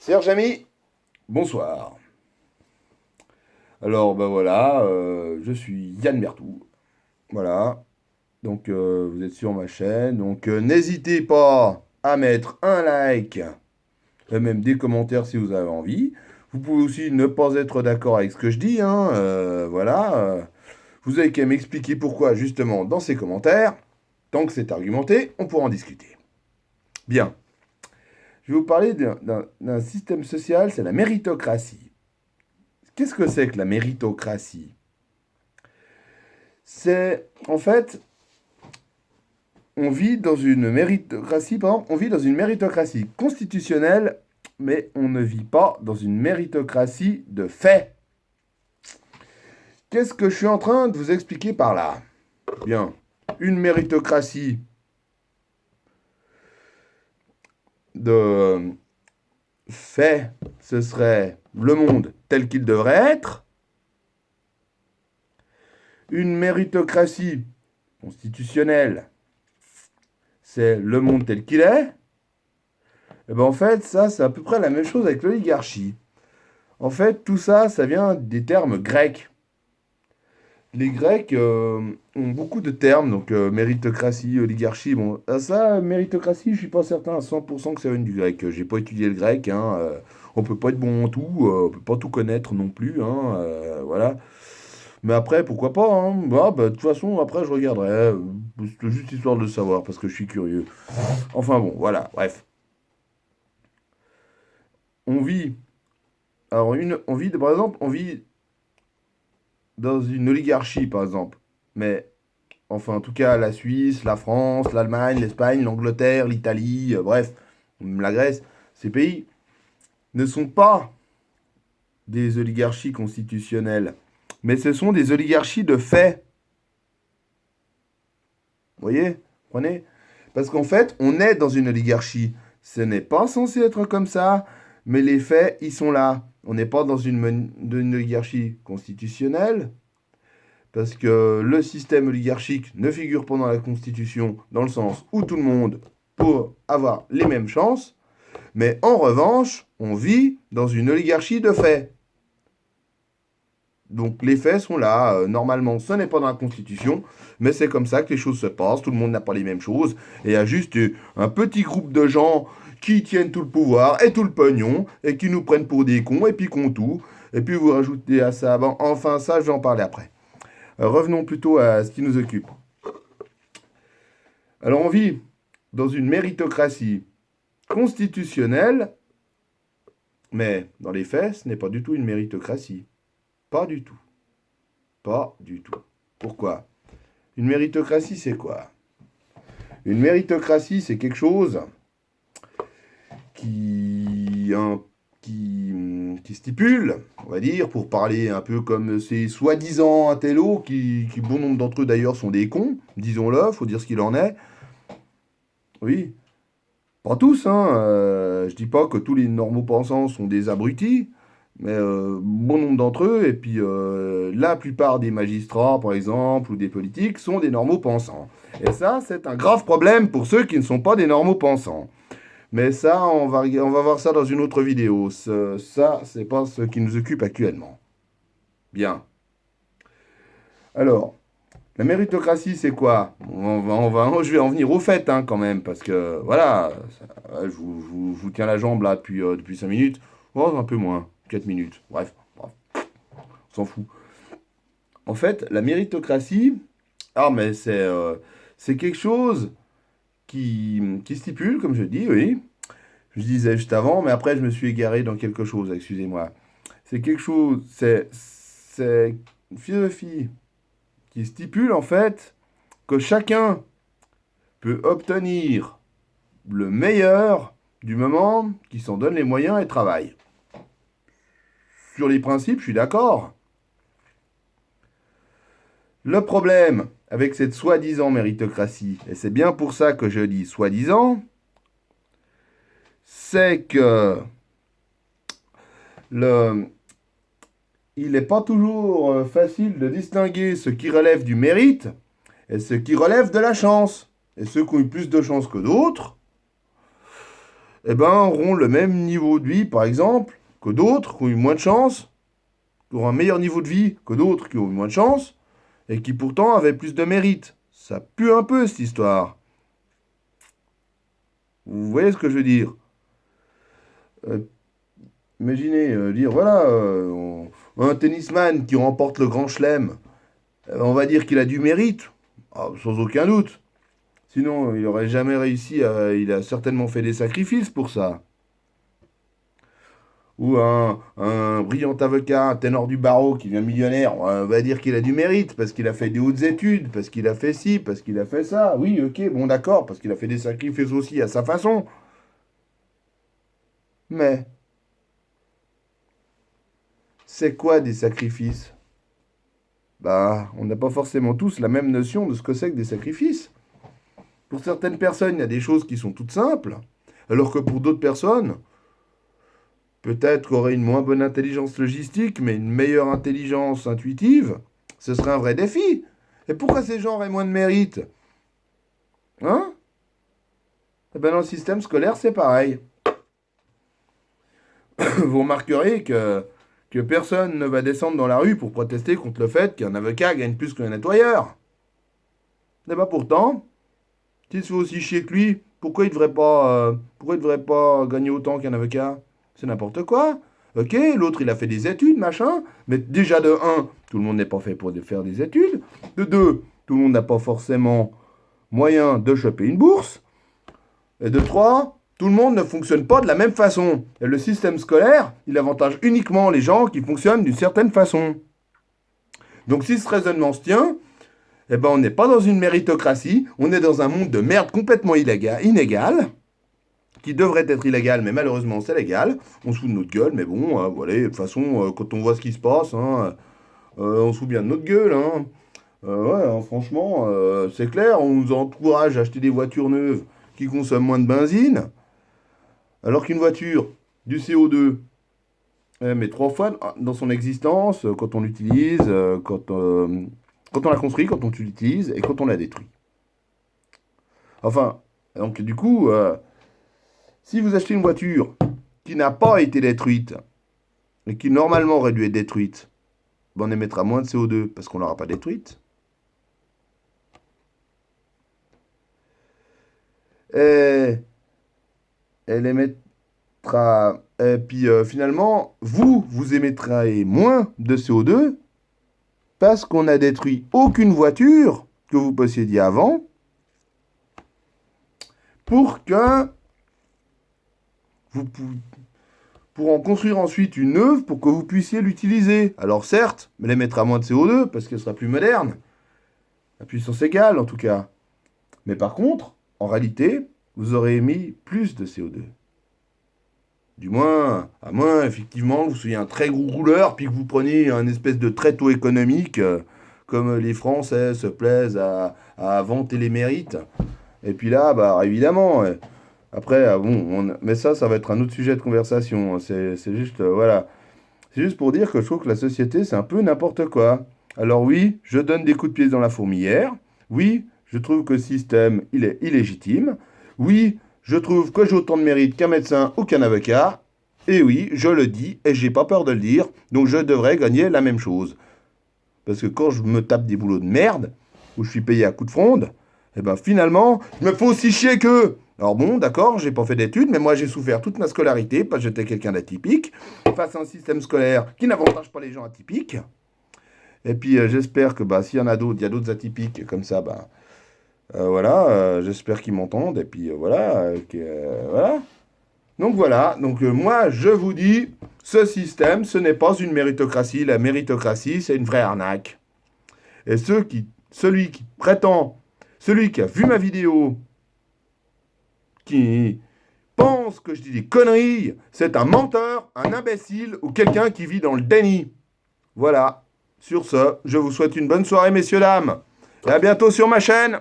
Serge Ami, bonsoir. Alors, ben voilà, je suis Yann Bertou. Voilà, donc vous êtes sur ma chaîne. Donc, n'hésitez pas à mettre un like et même des commentaires si vous avez envie. Vous pouvez aussi ne pas être d'accord avec ce que je dis, hein, voilà. Vous avez qu'à m'expliquer pourquoi, justement, dans ces commentaires. Tant que c'est argumenté, on pourra en discuter. Bien, je vais vous parler d'un système social, c'est la méritocratie. Qu'est-ce que c'est que la méritocratie? C'est, en fait, on vit dans une méritocratie, par exemple, on vit dans une méritocratie constitutionnelle, mais on ne vit pas dans une méritocratie de fait. Qu'est-ce que je suis en train de vous expliquer par là? Bien, une méritocratie de fait, ce serait le monde tel qu'il devrait être. Une méritocratie constitutionnelle, c'est le monde tel qu'il est. Et ben en fait, ça, c'est à peu près la même chose avec l'oligarchie. En fait, tout ça, ça vient des termes grecs. Les Grecs ont beaucoup de termes, donc méritocratie, oligarchie. Bon, ça, méritocratie, je suis pas certain à 100% que ça vienne du grec. J'ai pas étudié le grec, hein, on peut pas être bon en tout, on peut pas tout connaître non plus, hein, voilà. Mais après, pourquoi pas, hein. De toute façon, après, je regarderai. C'est juste histoire de le savoir, parce que je suis curieux. Enfin bon, voilà, bref. On vit, alors on vit, par exemple, on vit dans une oligarchie, par exemple. Mais, enfin, en tout cas, la Suisse, la France, l'Allemagne, l'Espagne, l'Angleterre, l'Italie, bref, même la Grèce, ces pays ne sont pas des oligarchies constitutionnelles, mais ce sont des oligarchies de fait. Vous voyez? Prenez? Parce qu'en fait, on est dans une oligarchie. Ce n'est pas censé être comme ça, mais les faits, ils sont là. On n'est pas dans une oligarchie constitutionnelle, parce que le système oligarchique ne figure pas dans la Constitution, dans le sens où tout le monde peut avoir les mêmes chances, mais en revanche, on vit dans une oligarchie de fait. Donc les faits sont là. Normalement, ce n'est pas dans la Constitution, mais c'est comme ça que les choses se passent. Tout le monde n'a pas les mêmes choses. Et il y a juste un petit groupe de gens qui tiennent tout le pouvoir et tout le pognon, et qui nous prennent pour des cons, et puis qu'on tout. Et puis vous rajoutez à ça, bon, enfin ça, je vais en parler après. Revenons plutôt à ce qui nous occupe. Alors on vit dans une méritocratie constitutionnelle, mais dans les faits, ce n'est pas du tout une méritocratie. Pas du tout. Pas du tout. Pourquoi? Une méritocratie, c'est quoi? Une méritocratie, c'est quelque chose qui stipule, on va dire, pour parler un peu comme ces soi-disant intellos, qui bon nombre d'entre eux d'ailleurs sont des cons, disons-le, faut dire ce qu'il en est. Oui, pas tous, hein. Je dis pas que tous les normaux pensants sont des abrutis, mais bon nombre d'entre eux, et puis la plupart des magistrats, par exemple, ou des politiques, sont des normaux pensants. Et ça, c'est un grave problème pour ceux qui ne sont pas des normaux pensants. Mais ça, on va voir ça dans une autre vidéo. Ça, c'est pas ce qui nous occupe actuellement. Bien. Alors, la méritocratie, c'est quoi? Je vais en venir au fait, hein, quand même, parce que, voilà, je vous tiens la jambe, là, depuis 5 minutes. Oh, un peu moins, 4 minutes. Bref, on s'en fout. En fait, la méritocratie, mais c'est quelque chose qui stipule, comme je dis, oui. Je disais juste avant, mais après, je me suis égaré dans quelque chose, excusez-moi. C'est quelque chose, c'est une philosophie qui stipule, en fait, que chacun peut obtenir le meilleur du moment qui s'en donne les moyens et travaille. Sur les principes, je suis d'accord. Le problème avec cette soi-disant méritocratie, et c'est bien pour ça que je dis soi-disant, c'est que le, il n'est pas toujours facile de distinguer ce qui relève du mérite et ce qui relève de la chance. Et ceux qui ont eu plus de chance que d'autres, eh ben, auront le même niveau de vie, par exemple, que d'autres qui ont eu moins de chance, qui auront un meilleur niveau de vie que d'autres qui ont eu moins de chance, et qui pourtant avaient plus de mérite. Ça pue un peu, cette histoire. Vous voyez ce que je veux dire? Euh, Imaginez, dire, voilà, un tennisman qui remporte le Grand Chelem, on va dire qu'il a du mérite, ah, sans aucun doute. Sinon, il n'aurait jamais réussi il a certainement fait des sacrifices pour ça. Ou un brillant avocat, un ténor du barreau qui devient millionnaire, on va dire qu'il a du mérite, parce qu'il a fait des hautes études, parce qu'il a fait ci, parce qu'il a fait ça. Oui, ok, bon d'accord, parce qu'il a fait des sacrifices aussi à sa façon. Mais, c'est quoi des sacrifices? Bah, on n'a pas forcément tous la même notion de ce que c'est que des sacrifices. Pour certaines personnes, il y a des choses qui sont toutes simples, alors que pour d'autres personnes, peut-être qu'aurait une moins bonne intelligence logistique, mais une meilleure intelligence intuitive, ce serait un vrai défi. Et pourquoi ces gens auraient moins de mérite? Hein? Eh ben dans le système scolaire, c'est pareil. Vous remarquerez que personne ne va descendre dans la rue pour protester contre le fait qu'un avocat gagne plus qu'un nettoyeur. Et ben pourtant, s'il se fait aussi chier que lui, pourquoi il devrait pas gagner autant qu'un avocat? C'est n'importe quoi. Ok, l'autre il a fait des études, machin, mais déjà de un, tout le monde n'est pas fait pour faire des études. De deux, tout le monde n'a pas forcément moyen de choper une bourse. Et de trois, tout le monde ne fonctionne pas de la même façon. Et le système scolaire, il avantage uniquement les gens qui fonctionnent d'une certaine façon. Donc si ce raisonnement se tient, eh ben on n'est pas dans une méritocratie, on est dans un monde de merde complètement inégal, qui devrait être illégal, mais malheureusement c'est légal. On se fout de notre gueule, mais bon, voilà, de toute façon, quand on voit ce qui se passe, hein, on se fout bien de notre gueule. Hein. Ouais, hein, franchement, c'est clair, on nous encourage à acheter des voitures neuves qui consomment moins de benzine, alors qu'une voiture, du CO2, mais trois fois dans son existence, quand on l'utilise, quand on la construit, quand on l'utilise et quand on la détruit. Enfin, donc du coup, si vous achetez une voiture qui n'a pas été détruite et qui normalement aurait dû être détruite, ben on émettra moins de CO2 parce qu'on ne l'aura pas détruite. Et elle émettra. Et puis finalement, vous émettrez moins de CO2 parce qu'on n'a détruit aucune voiture que vous possédiez avant pour que vous pour en construire ensuite une neuve pour que vous puissiez l'utiliser. Alors certes, elle émettra moins de CO2 parce qu'elle sera plus moderne, à puissance égale en tout cas. Mais par contre, en réalité, vous aurez émis plus de CO2. Du moins, à moins effectivement que vous soyez un très gros rouleur, puis que vous preniez un espèce de tréteau économique, comme les Français se plaisent à vanter les mérites. Et puis là, bah évidemment, après, bon, mais ça va être un autre sujet de conversation. C'est juste, voilà. C'est juste pour dire que je trouve que la société, c'est un peu n'importe quoi. Alors oui, je donne des coups de pied dans la fourmilière. Oui, je trouve que le système, il est illégitime. Oui, je trouve que j'ai autant de mérite qu'un médecin ou qu'un avocat. Et oui, je le dis et j'ai pas peur de le dire. Donc je devrais gagner la même chose. Parce que quand je me tape des boulots de merde, où je suis payé à coups de fronde, et ben finalement, je me fais aussi chier qu'eux. Alors bon, d'accord, j'ai pas fait d'études, mais moi j'ai souffert toute ma scolarité parce que j'étais quelqu'un d'atypique, face à un système scolaire qui n'avantage pas les gens atypiques. Et puis j'espère que bah, s'il y en a d'autres, il y a d'autres atypiques comme ça, bah, voilà, j'espère qu'ils m'entendent. Et puis voilà. Donc voilà, donc moi je vous dis, ce système, ce n'est pas une méritocratie. La méritocratie, c'est une vraie arnaque. Et celui qui prétend, celui qui a vu ma vidéo, qui pense que je dis des conneries, c'est un menteur, un imbécile ou quelqu'un qui vit dans le déni. Voilà. Sur ce, je vous souhaite une bonne soirée, messieurs, dames. Et à bientôt sur ma chaîne.